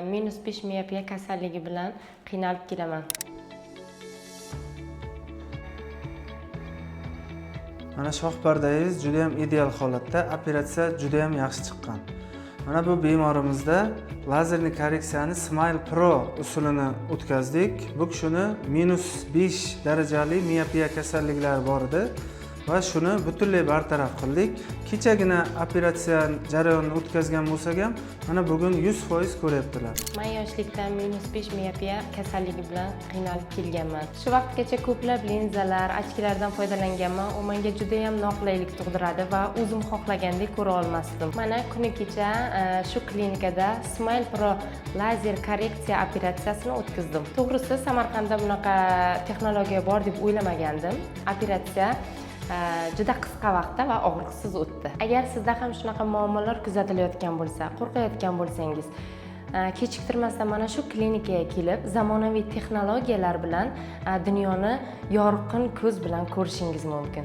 -5 miyopiya kasalligi bilan qiynalib kelaman. Mana shoh pardangiz juda ham ideal holatda, operatsiya juda ham yaxshi chiqqan. Mana bu bemorimizda lazerli korreksiyani Smile Pro usulini o'tkazdik. Bu kishini -5 darajali miyopiya kasalliklari bor edi va shuni butunlay bartaraf qildik. Kechagina operatsiya jarayonini o'tkazgan bo'lsak ham, mana bugun 100% ko'ryaptilar. Men yoshlikdan -5 miyopiya kasalligi bilan qiynalib kelganman. Shu vaqtgacha ko'plab linzalar, ochkilardan foydalanganman. U menga juda ham noqulaylik tug'diradi va o'zim xohlagandek ko'ra olmasdim. Mana kuni kecha shu klinikada Smile Pro lazer korreksiya operatsiyasini o'tkazdim. To'g'risi, Samarqandda bunaqa texnologiya bor deb o'ylamagandim. Operatsiya juda qisqa vaqtda va og'riqsiz o'tdi. Agar sizda ham shunaqa muammolar kuzatilayotgan bo'lsa, qo'rqayotgan bo'lsangiz, kechiktirmasdan mana shu klinikaga kelib, zamonaviy texnologiyalar bilan dunyoni yorqin ko'z bilan ko'rishingiz mumkin.